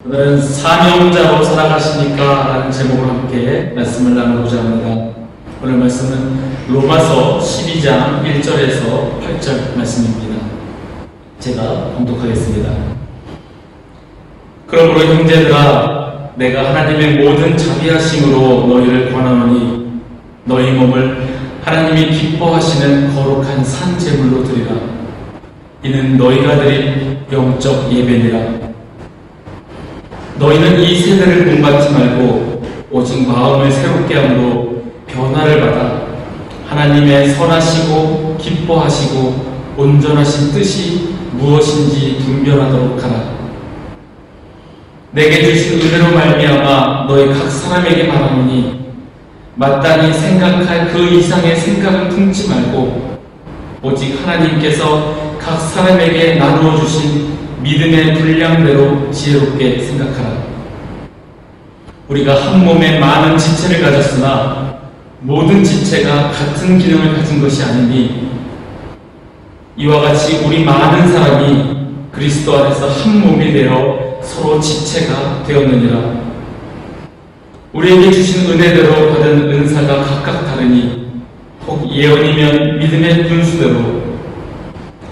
오늘은 사명자로 살아가시니까 라는 제목으로 함께 말씀을 나누고자 합니다. 오늘 말씀은 로마서 12장 1절에서 8절 말씀입니다. 제가 봉독하겠습니다. 그러므로 형제들아, 내가 하나님의 모든 자비하심으로 너희를 권하노니 너희 몸을 하나님이 기뻐하시는 거룩한 산 제물로 드리라. 이는 너희가 드릴 영적 예배니라. 너희는 이 세대를 본받지 말고 오직 마음을 새롭게 함으로 변화를 받아 하나님의 선하시고 기뻐하시고 온전하신 뜻이 무엇인지 분별하도록 하라. 내게 주신 은혜로 말미암아 너희 각 사람에게 말하노니 마땅히 생각할 그 이상의 생각을 품지 말고 오직 하나님께서 각 사람에게 나누어 주신 믿음의 분량대로 지혜롭게 생각하라. 우리가 한 몸에 많은 지체를 가졌으나 모든 지체가 같은 기능을 가진 것이 아니니 이와 같이 우리 많은 사람이 그리스도 안에서 한 몸이 되어 서로 지체가 되었느니라. 우리에게 주신 은혜대로 받은 은사가 각각 다르니 혹 예언이면 믿음의 분수대로,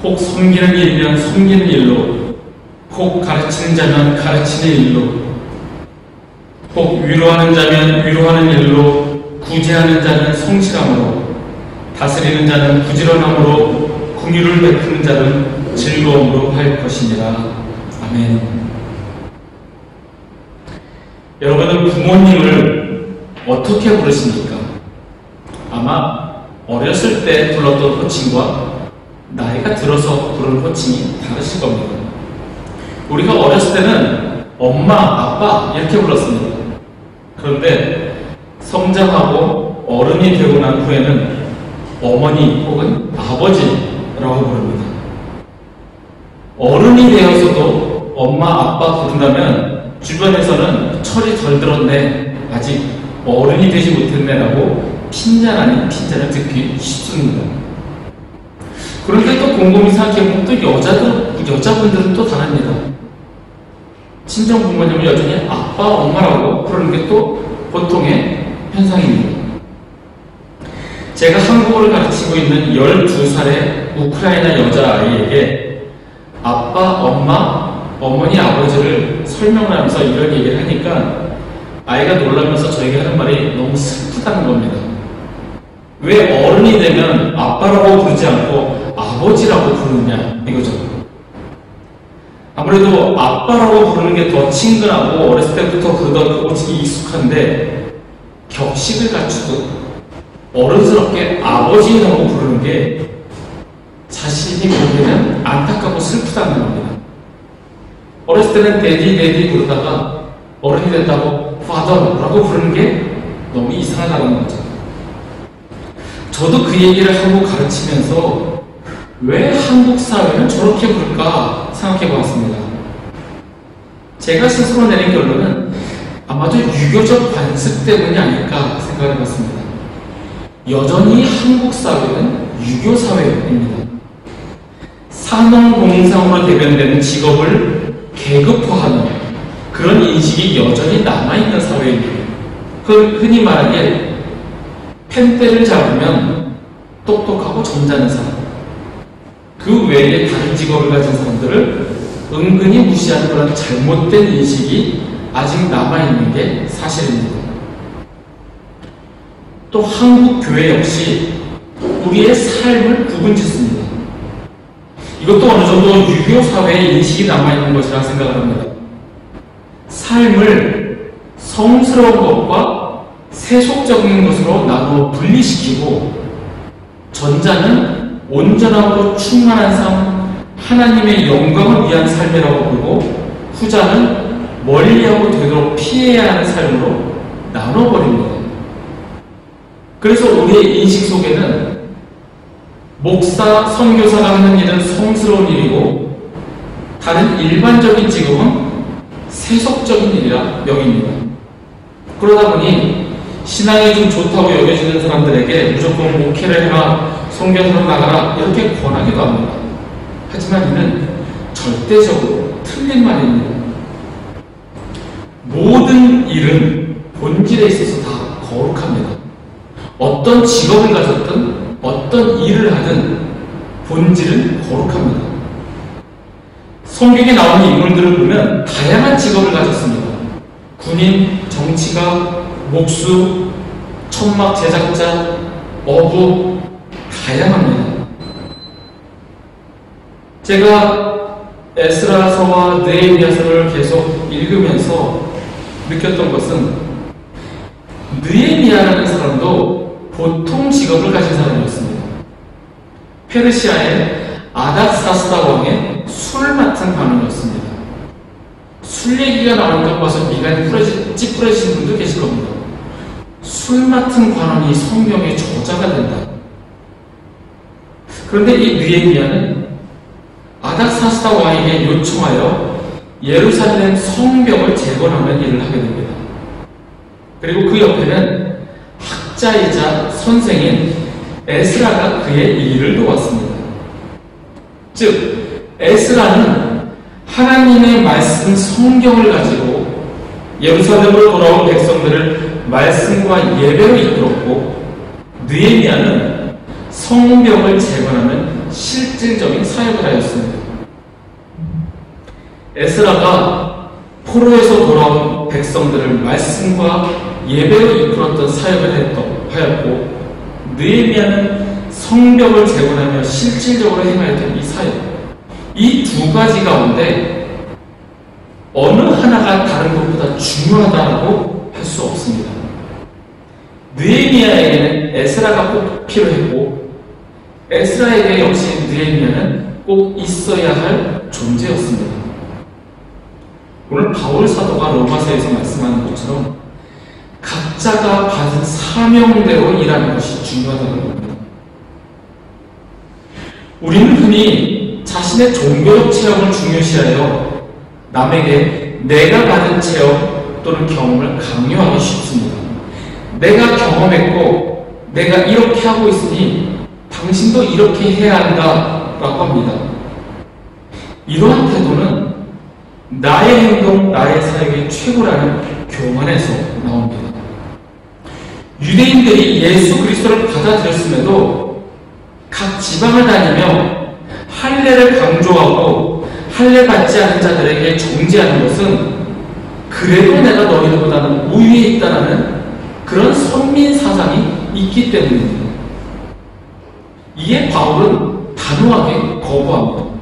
혹 섬기는 일이면 섬기는 일로, 혹 가르치는 자면 가르치는 일로, 혹 위로하는 자면 위로하는 일로, 구제하는 자는 성실함으로, 다스리는 자는 부지런함으로, 긍휼을 베푸는 자는 즐거움으로 할 것이니라. 아멘. 여러분은 부모님을 어떻게 부르십니까? 아마 어렸을 때 불렀던 호칭과 나이가 들어서 부르는 호칭이 다르실 겁니다. 우리가 어렸을 때는 엄마, 아빠 이렇게 불렀습니다. 그런데 성장하고 어른이 되고 난 후에는 어머니 혹은 아버지라고 부릅니다. 어른이 되어서도 엄마, 아빠 부른다면 주변에서는 철이 덜 들었네, 아직 어른이 되지 못했네 라고 핀잔 아닌 핀잔을 듣기 쉽습니다. 그런데 또 곰곰이 생각해보면 또 여자분들은 또 다릅니다. 친정 부모님은 여전히 아빠, 엄마라고 부르는 게 또 보통의 현상입니다. 제가 한국어를 가르치고 있는 12살의 우크라이나 여자아이에게 아빠, 엄마, 어머니, 아버지를 설명을 하면서 이런 얘기를 하니까 아이가 놀라면서 저에게 하는 말이 너무 슬프다는 겁니다. 왜 어른이 되면 아빠라고 부르지 않고 아버지라고 부르느냐 이거죠. 아무래도 아빠라고 부르는 게 더 친근하고 어렸을 때부터 그러던 그곳이 익숙한데 격식을 갖추고 어른스럽게 아버지라고 부르는 게 자신이 보기에는 안타깝고 슬프다는 겁니다. 어렸을 때는 데디 부르다가 어른이 된다고 father라고 부르는 게 너무 이상하다는 거죠. 저도 그 얘기를 하고 가르치면서 왜 한국 사회는 저렇게 부를까 생각해 보았습니다. 제가 스스로 내린 결론은 아마도 유교적 관습 때문이 아닐까 생각해 봤습니다. 여전히 한국 사회는 유교 사회입니다. 산업공상으로 대변되는 직업을 계급화하는 그런 인식이 여전히 남아있는 사회입니다. 흔히 말하기에 펜대를 잡으면 똑똑하고 점잖은 사람, 그 외에 다른 직업을 가진 사람들을 은근히 무시하는 그런 잘못된 인식이 아직 남아있는 게 사실입니다. 또 한국 교회 역시 우리의 삶을 구분짓습니다. 이것도 어느 정도 유교 사회의 인식이 남아있는 것이라 생각을 합니다. 삶을 성스러운 것과 세속적인 것으로 나누어 분리시키고 전자는 온전하고 충만한 삶, 하나님의 영광을 위한 삶이라고 부르고 후자는 멀리하고 되도록 피해야 하는 삶으로 나눠버립니다. 그래서 우리의 인식 속에는 목사, 선교사가 하는 일은 성스러운 일이고 다른 일반적인 직업은 세속적인 일이라 여깁니다. 그러다 보니 신앙이 좀 좋다고 여겨지는 사람들에게 무조건 목회를 해라, 선교사로 나가라 이렇게 권하기도 합니다. 하지만 이는 절대적으로 틀린 말입니다. 모든 일은 본질에 있어서 다 거룩합니다. 어떤 직업을 가졌든 어떤 일을 하든 본질은 거룩합니다. 성경에 나오는 인물들을 보면 다양한 직업을 가졌습니다. 군인, 정치가, 목수, 천막 제작자, 어부, 다양합니다. 제가 에스라서와 느헤미야서를 계속 읽으면서 느꼈던 것은 느헤미야라는 사람도 보통 직업을 가진 사람이었습니다. 페르시아의 아닥사스다 왕의 술 맡은 관원이었습니다. 술 얘기가 나오니까 봐서 미간이 찌푸려지신 분도 계실 겁니다. 술 맡은 관원이 성경의 저자가 된다. 그런데 이 느헤미야는 아닥사스다 왕에게 요청하여 예루살렘 성벽을 재건하는 일을 하게 됩니다. 그리고 그 옆에는 학자이자 선생인 에스라가 그의 일을 도왔습니다. 즉 에스라는 하나님의 말씀 성경을 가지고 예루살렘으로 돌아온 백성들을 말씀과 예배로 이끌었고, 느헤미야는 성벽을 재건하는 실질적인 사역을 하였습니다. 에스라가 포로에서 돌아온 백성들을 말씀과 예배로 이끌었던 사역을 하였고, 느헤미야는 성벽을 재건하며 실질적으로 행하였던 이 사역, 이 두 가지 가운데 어느 하나가 다른 것보다 중요하다고 할 수 없습니다. 느헤미야에게는 에스라가 꼭 필요했고, 에스라에게 역시 느헤미야는 꼭 있어야 할 존재였습니다. 오늘 바울 사도가 로마서에서 말씀하는 것처럼 각자가 받은 사명대로 일하는 것이 중요하다는 겁니다. 우리는 흔히 자신의 종교적 체험을 중요시하여 남에게 내가 받은 체험 또는 경험을 강요하기 쉽습니다. 내가 경험했고 내가 이렇게 하고 있으니 당신도 이렇게 해야 한다라고 합니다. 이러한 태도는 나의 행동, 나의 사역의 최고라는 교만에서 나옵니다. 유대인들이 예수 그리스도를 받아들였음에도 각 지방을 다니며 할례를 강조하고 할례 받지 않은 자들에게 정죄하는 것은 그래도 내가 너희들보다는 우위에 있다는 그런 선민 사상이 있기 때문입니다. 이에 바울은 단호하게 거부합니다.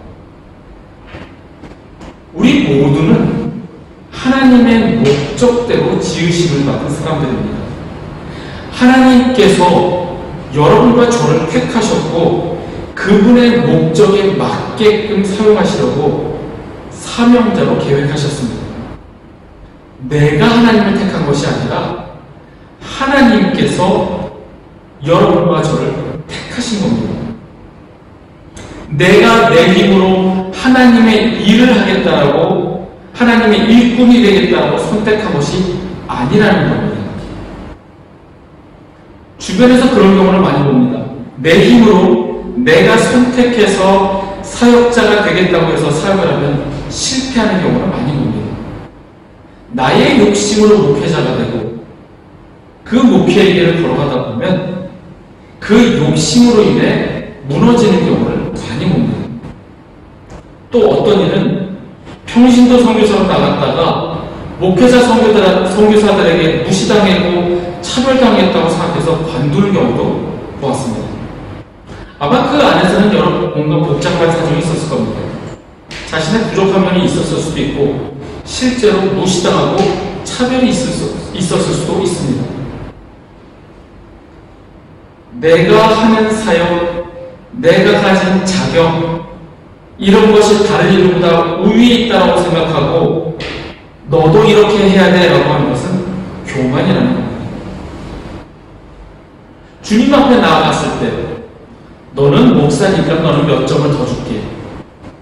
우리 모두는 하나님의 목적대로 지으심을 받은 사람들입니다. 하나님께서 여러분과 저를 택하셨고 그분의 목적에 맞게끔 사용하시려고 사명자로 계획하셨습니다. 내가 하나님을 택한 것이 아니라 하나님께서 여러분과 저를 택하신 겁니다. 내가 내 힘으로 하나님의 일을 하겠다라고, 하나님의 일꾼이 되겠다라고 선택한 것이 아니라는 겁니다. 주변에서 그런 경우를 많이 봅니다. 내 힘으로 내가 선택해서 사역자가 되겠다고 해서 사역을 하면 실패하는 경우를 많이 봅니다. 나의 욕심으로 목회자가 되고 그 목회의 길을 걸어가다 보면 그 욕심으로 인해 무너지는 경우를 많이 봅니다. 또 어떤 이는 평신도 선교사로 나갔다가 목회자 선교사들에게 무시당했고 차별당했다고 생각해서 관둘 경우도 보았습니다. 아마 그 안에서는 여러 뭔가 복잡한 사정이 있었을 겁니다. 자신의 부족한 면이 있었을 수도 있고 실제로 무시당하고 차별이 있었을 수도 있습니다. 내가 하는 사역, 내가 가진 자격, 이런 것이 다른 이들보다 우위에 있다고 생각하고 너도 이렇게 해야 돼 라고 하는 것은 교만이라는 겁니다. 주님 앞에 나아갔을 때 너는 목사니까 너는 몇 점을 더 줄게,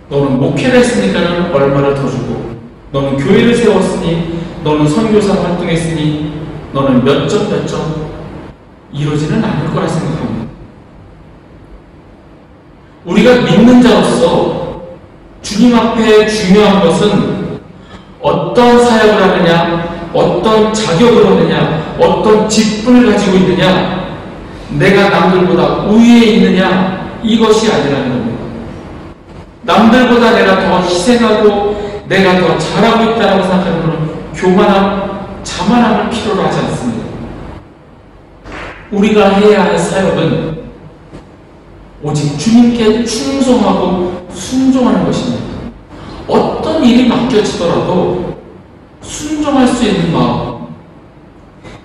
너는 목회를 했으니까 는 얼마를 더 주고, 너는 교회를 세웠으니, 너는 선교사 활동했으니 너는 몇 점 몇 점, 이러지는 않을 거라 생각합니다. 우리가 믿는 자로서 주님 앞에 중요한 것은 어떤 사역을 하느냐, 어떤 자격을 얻느냐, 어떤 직분을 가지고 있느냐, 내가 남들보다 우위에 있느냐, 이것이 아니라는 겁니다. 남들보다 내가 더 희생하고 내가 더 잘하고 있다고 생각하는 것은 교만함, 자만함을 필요로 하지 않습니다. 우리가 해야 할 사역은 오직 주님께 충성하고 순종하는 것입니다. 어떤 일이 맡겨지더라도 순종할 수 있는 마음,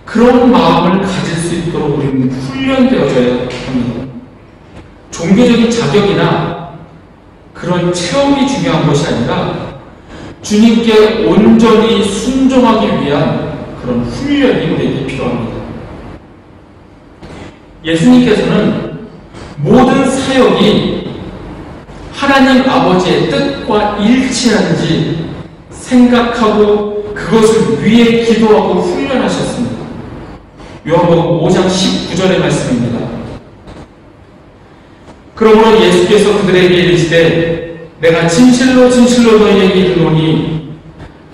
그런 마음을 가질 수 있도록 우리는 훈련되어져야 합니다. 종교적인 자격이나 그런 체험이 중요한 것이 아니라 주님께 온전히 순종하기 위한 그런 훈련이 우리에게 필요합니다. 예수님께서는 모든 사역이 하나님 아버지의 뜻과 일치하는지 생각하고 그것을 위해 기도하고 훈련하셨습니다. 요한복음 5장 19절의 말씀입니다. 그러므로 예수께서 그들에게 이르시되 내가 진실로 진실로 너희에게 이르노니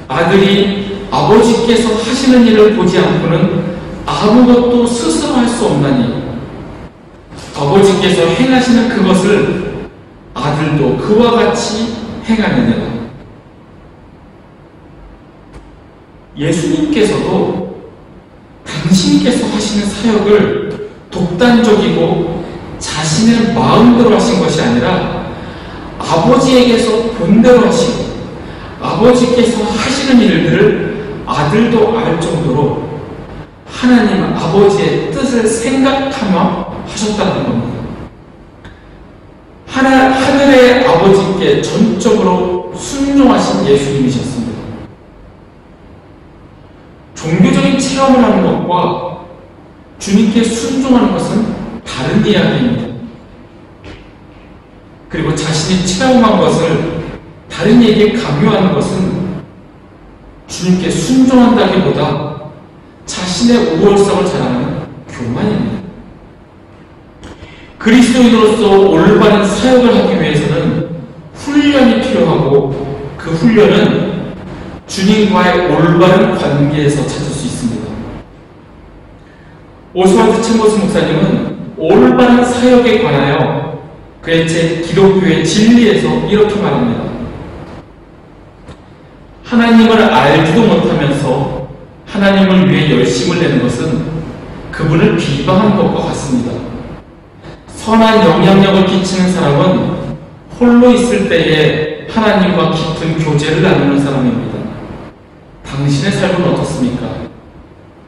아들이 아버지께서 하시는 일을 보지 않고는 아무것도 스스로 할 수 없나니 아버지께서 행하시는 그것을 아들도 그와 같이 행하느니라. 예수님께서도 당신께서 하시는 사역을 독단적이고 자신의 마음대로 하신 것이 아니라 아버지에게서 본대로 하시고 아버지께서 하시는 일들을 아들도 알 정도로 하나님 아버지의 뜻을 생각하며 하셨다는 겁니다. 하늘의 아버지께 전적으로 순종하신 예수님이셨습니다. 종교적인 체험을 하는 것과 주님께 순종하는 것은 다른 이야기입니다. 그리고 자신이 체험한 것을 다른 이에게 강요하는 것은 주님께 순종한다기보다 자신의 우월성을 자랑하는 교만입니다. 그리스도인으로서 올바른 사역을 하기 위해서는 훈련이 필요하고 그 훈련은 주님과의 올바른 관계에서 찾을 수 있습니다. 오스왈드 챔버스 목사님은 올바른 사역에 관하여 그의 책 기독교의 진리에서 이렇게 말합니다. 하나님을 알지도 못하면서 하나님을 위해 열심을 내는 것은 그분을 비방하는 것과 같습니다. 선한 영향력을 끼치는 사람은 홀로 있을 때에 하나님과 깊은 교제를 나누는 사람입니다. 당신의 삶은 어떻습니까?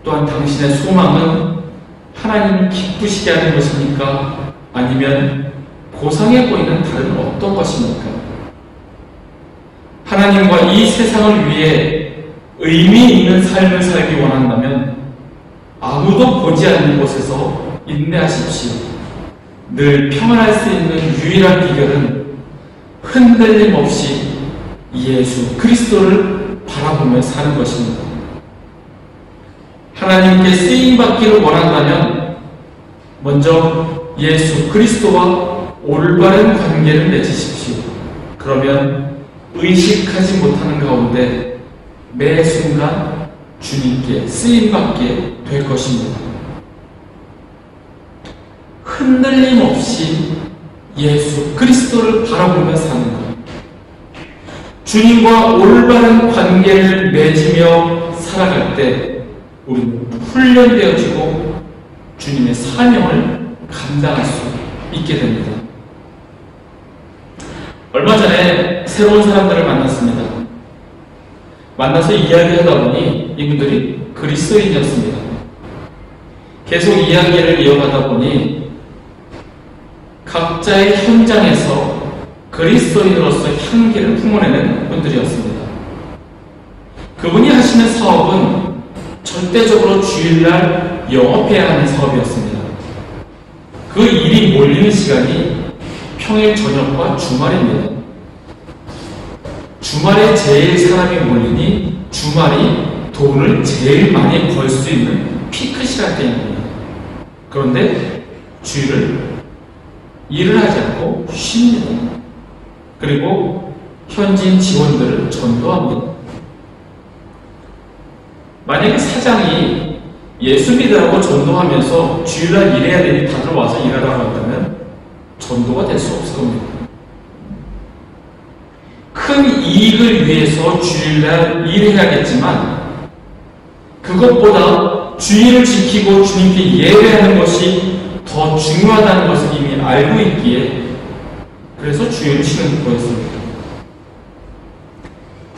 또한 당신의 소망은 하나님을 기쁘시게 하는 것입니까? 아니면 고상해 보이는 다른 어떤 것입니까? 하나님과 이 세상을 위해 의미 있는 삶을 살기 원한다면 아무도 보지 않는 곳에서 인내하십시오. 늘 평안할 수 있는 유일한 비결은 흔들림 없이 예수 그리스도를 바라보며 사는 것입니다. 하나님께 쓰임받기를 원한다면 먼저 예수 그리스도와 올바른 관계를 맺으십시오. 그러면 의식하지 못하는 가운데 매 순간 주님께 쓰임받게 될 것입니다. 흔들림 없이 예수 그리스도를 바라보며 사는 것, 주님과 올바른 관계를 맺으며 살아갈 때 우리는 훈련되어지고 주님의 사명을 감당할 수 있게 됩니다. 얼마 전에 새로운 사람들을 만났습니다. 만나서 이야기하다 보니 이분들이 그리스도인이었습니다. 계속 이야기를 이어가다 보니 각자의 현장에서 그리스도인으로서 향기를 품어내는 분들이었습니다. 그분이 하시는 사업은 절대적으로 주일날 영업해야 하는 사업이었습니다. 그 일이 몰리는 시간이 평일 저녁과 주말입니다. 주말에 제일 사람이 몰리니 주말이 돈을 제일 많이 벌 수 있는 피크 시간대입니다. 그런데 주일을 일을 하지 않고 쉽니다. 그리고 현지인 지원들을 전도합니다. 만약 회장이 예수 믿으라고 전도하면서 주일날 일해야 되니 다들 와서 일하라고 한다면 전도가 될 수 없을 겁니다. 큰 이익을 위해서 주일날 일해야겠지만 그것보다 주일을 지키고 주님께 예배하는 것이 더 중요하다는 것을 이미 알고 있기에 그래서 주일을 치는 거였습니다.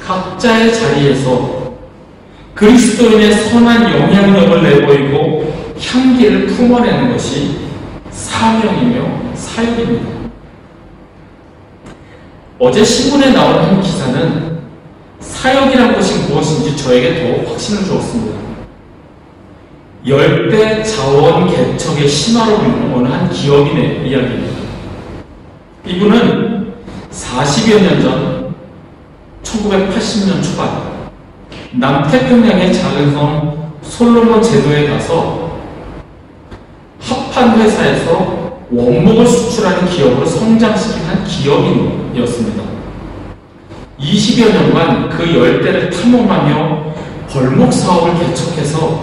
각자의 자리에서 그리스도인의 선한 영향력을 내보이고 향기를 품어내는 것이 사명이며 사역입니다. 어제 신문에 나온 한 기사는 사역이란 것이 무엇인지 저에게 더 확신을 주었습니다. 열대 자원 개척의 신화로 불리는 어느 한 기업인의 이야기입니다. 이분은 40여 년 전 1980년 초반 남태평양의 작은 섬 솔로몬 제도에 가서 합한 회사에서 원목을 수출하는 기업으로 성장시킨 한 기업인이었습니다. 20여 년간 그 열대를 탐험하며 벌목 사업을 개척해서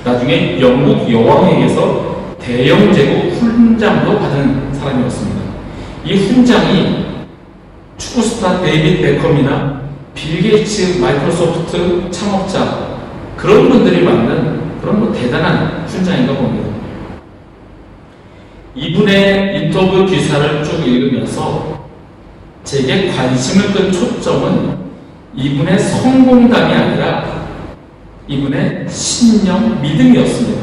나중에 영국 여왕에게서 대영 제국 훈장도 받은 사람이었습니다. 이 훈장이 축구스타 데이빗 베컴이나 빌 게이츠 마이크로소프트 창업자 그런 분들이 받는 그런 대단한 훈장인가 봅니다. 이분의 인터뷰 기사를 쭉 읽으면서 제게 관심을 끈 초점은 이분의 성공담이 아니라 이분의 신념, 믿음이었습니다.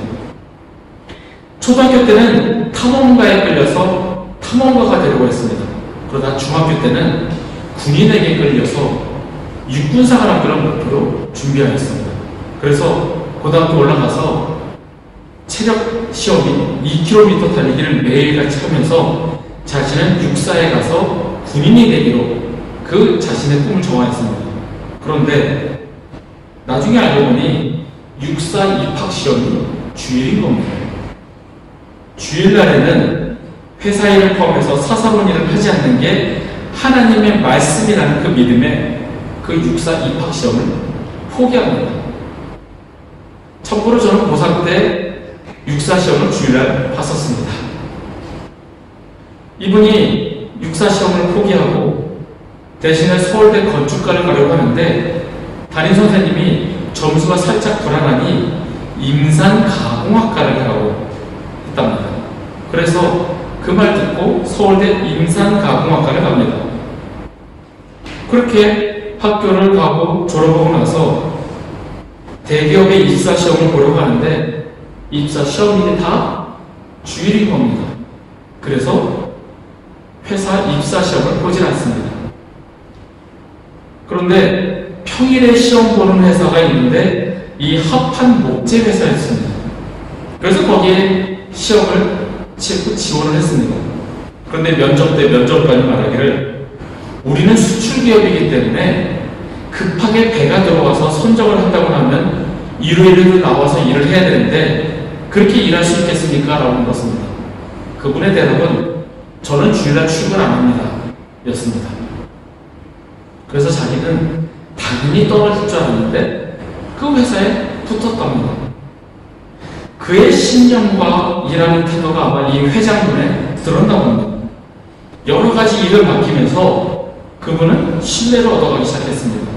초등학교 때는 탐험가에 끌려서 탐험가가 되려고 했습니다. 그러다 중학교 때는 군인에게 끌려서 육군사관 학교를 목표로 준비하였습니다. 그래서 고등학교 올라가서 체력 시험인 2km 달리기를 매일같이 하면서 자신은 육사에 가서 군인이 되기로 그 자신의 꿈을 정하였습니다. 그런데 나중에 알고 보니 육사 입학시험이 주일인 겁니다. 주일날에는 회사 일을 포함해서 사사원 일을 하지 않는 게 하나님의 말씀이라는 그 믿음에 그 육사 입학시험을 포기합니다. 참고로 저는 고3 때 육사시험을 주일날 봤었습니다. 이분이 육사시험을 포기하고 대신에 서울대 건축과를 가려고 하는데 담임선생님이 점수가 살짝 불안하니 임산가공학과를 가라고 했답니다. 그래서 그 말 듣고 서울대 임산가공학과를 갑니다. 그렇게 학교를 가고 졸업하고 나서 대기업의 입사시험을 보려고 하는데 입사시험이 다 주일인 겁니다. 그래서 회사 입사시험을 보질 않습니다. 그런데 평일에 시험 보는 회사가 있는데 이 합한 목재 회사였습니다. 그래서 거기에 시험을 치고 지원을 했습니다. 그런데 면접 때 면접관이 말하기를 우리는 수출기업이기 때문에 급하게 배가 들어와서 선정을 한다고 하면 일요일에도 나와서 일을 해야 되는데 그렇게 일할 수 있겠습니까? 라고 물었습니다. 그분의 대답은 저는 주일날 출근 안 합니다. 였습니다. 그래서 자기는 당연히 떨어질 줄 알았는데 그 회사에 붙었답니다. 그의 신념과 일하는 태도가 아마 이 회장 눈에 들었나 봅니다. 여러 가지 일을 맡기면서 그분은 신뢰를 얻어가기 시작했습니다.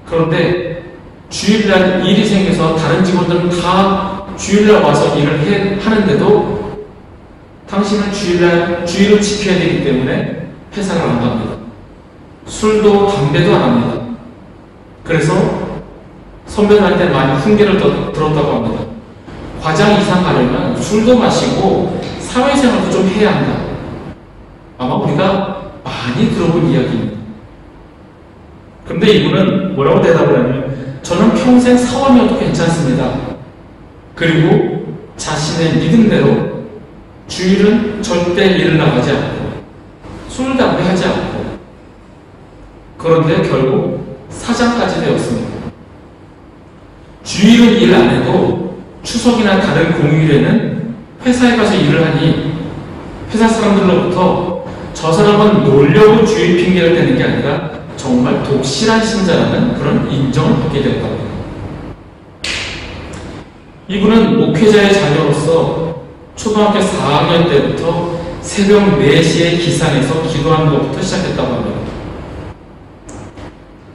그런데 주일날 일이 생겨서 다른 직원들은 다 주일날 와서 일을 하는데도 당신은 주일을 지켜야 되기 때문에 회사를 안 갑니다. 술도 담배도 안 합니다. 그래서 선배들한테 많이 훈계를 들었다고 합니다. 과장 이상 가려면 술도 마시고 사회생활도 좀 해야 한다. 아마 우리가 많이 들어본 이야기입니다. 그런데 이분은 뭐라고 대답을 하냐면 저는 평생 사원이어도 괜찮습니다. 그리고 자신의 믿음대로 주일은 절대 일을 나가지 않고 술, 담배 하지 않고 그런데 결국 사장까지 되었습니다. 주일은 일 안 해도 추석이나 다른 공휴일에는 회사에 가서 일을 하니 회사 사람들로부터 저 사람은 놀려고 주일 핑계를 대는 게 아니라 정말 독실한 신자라는 그런 인정을 받게 되었답니다. 이분은 목회자의 자녀로서 초등학교 4학년 때부터 새벽 4시에 기상해서 기도하는 것부터 시작했다고 합니다.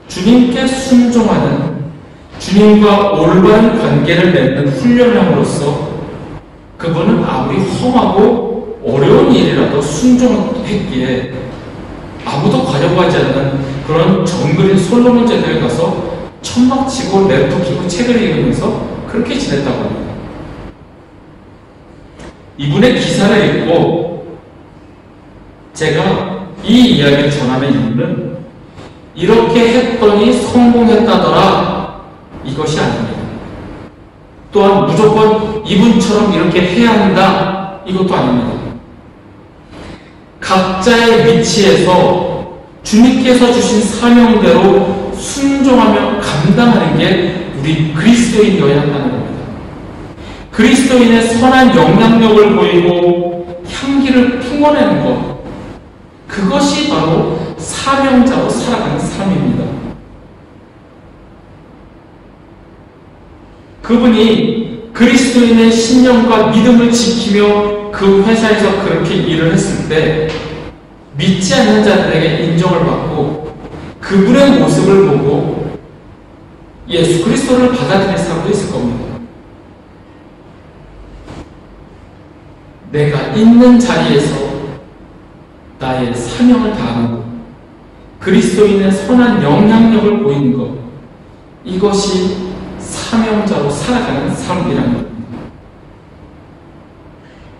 주님께 순종하는, 주님과 올바른 관계를 맺는 훈련을 함으로써 그분은 아무리 험하고 어려운 일이라도 순종했기에 아무도 가려고 하지 않는 그런 정글인 솔로몬 제도에 가서 천막치고 랩도 키고 책을 읽으면서 그렇게 지냈다고 합니다. 이분의 기사를 읽고 제가 이 이야기를 전하는 이유는 이렇게 했더니 성공했다더라 이것이 아닙니다. 또한 무조건 이분처럼 이렇게 해야 한다 이것도 아닙니다. 각자의 위치에서 주님께서 주신 사명대로 순종하며 감당하는 게 우리 그리스도인이어야 한다는 겁니다. 그리스도인의 선한 영향력을 보이고 향기를 품어내는 것, 그것이 바로 사명자로 살아가는 삶입니다. 그분이 그리스도인의 신념과 믿음을 지키며 그 회사에서 그렇게 일을 했을 때 믿지 않는 자들에게 인정을 받고 그분의 모습을 보고 예수 그리스도를 받아들일 사람도 있을 겁니다. 내가 있는 자리에서 나의 사명을 다하는 것, 그리스도인의 선한 영향력을 보이는 것, 이것이 사명자로 살아가는 삶이라는 겁니다.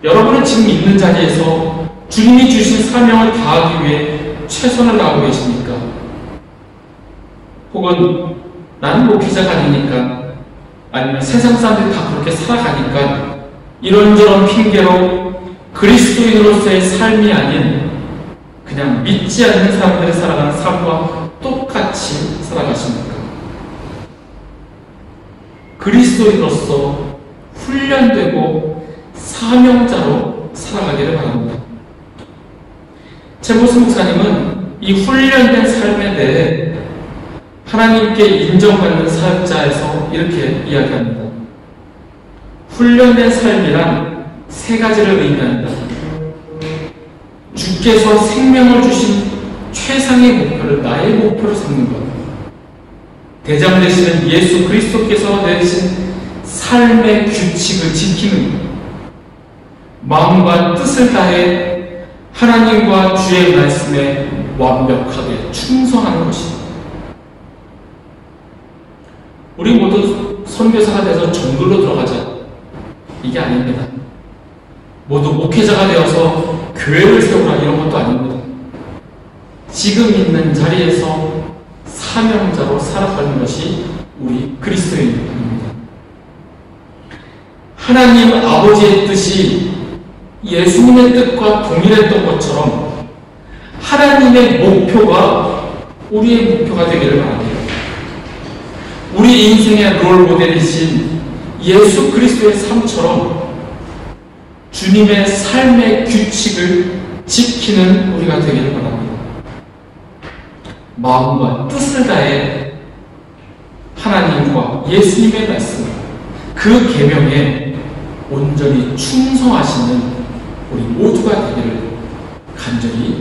여러분은 지금 있는 자리에서 주님이 주신 사명을 다하기 위해 최선을 다하고 계십니까? 혹은 나는 목회자가 아니니까, 아니면 세상 사람들이 다 그렇게 살아가니까 이런저런 핑계로 그리스도인으로서의 삶이 아닌 그냥 믿지 않는 사람들이 살아가는 삶과 똑같이 살아가십니까? 그리스도인으로서 훈련되고 사명자로 살아가기를 바랍니다. 제모스 목사님은 이 훈련된 삶에 대해 하나님께 인정받는 사역자에서 이렇게 이야기합니다. 훈련된 삶이란 세 가지를 의미한다. 주께서 생명을 주신 최상의 목표를 나의 목표로 삼는 것. 대장 되시는 예수 그리스도께서 내리신 삶의 규칙을 지키는 것. 마음과 뜻을 다해 하나님과 주의 말씀에 완벽하게 충성하는 것입니다. 우리 모두 선교사가 돼서 정글로 들어가자. 이게 아닙니다. 모두 목회자가 되어서 교회를 세우라 이런 것도 아닙니다. 지금 있는 자리에서 사명자로 살아가는 것이 우리 그리스도인입니다. 하나님 아버지의 뜻이 예수님의 뜻과 동일했던 것처럼 하나님의 목표가 우리의 목표가 되기를 바랍니다. 우리 인생의 롤 모델이신 예수 그리스도의 삶처럼 주님의 삶의 규칙을 지키는 우리가 되기를 바랍니다. 마음과 뜻을 다해 하나님과 예수님의 말씀, 그 계명에 온전히 충성하시는 우리 모두가 되기를 간절히